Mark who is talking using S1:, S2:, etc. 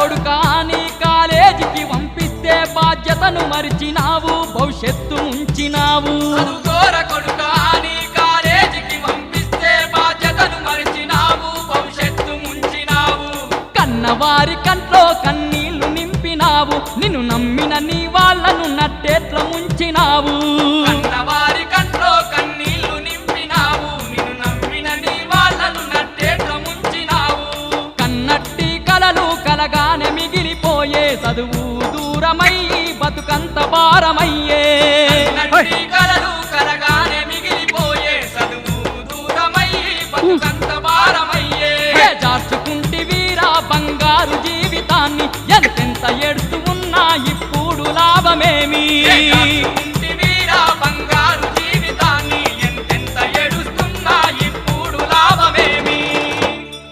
S1: కొడుకా నీ కాలేజీకి పంపిస్తే బాధ్యతను మరిచినావు భవిష్యత్తు ఉంచినావు
S2: చదువుకోర కొడుకా నీ కాలేజీకి పంపిస్తే బాధ్యతను మరిచినావు భవిష్యత్తు ముంచినావు
S1: కన్నవారి కంట్లో కన్నీళ్లు నింపినావు నిన్ను నమ్మిన నీ వాళ్ళను నట్టేట్ల ముంచినావు
S2: కన్నవారి కంట్లో కన్నీళ్లు నింపినావు నిన్ను నమ్మిన నీ వాళ్ళను నట్టేట్ల ముంచినావు
S1: కన్నట్టి కలలు కలగానే మిగిలిపోయే చదువు దూరమయ్యి బతుకంత భారమయ్యే
S2: కన్నట్టి కలలు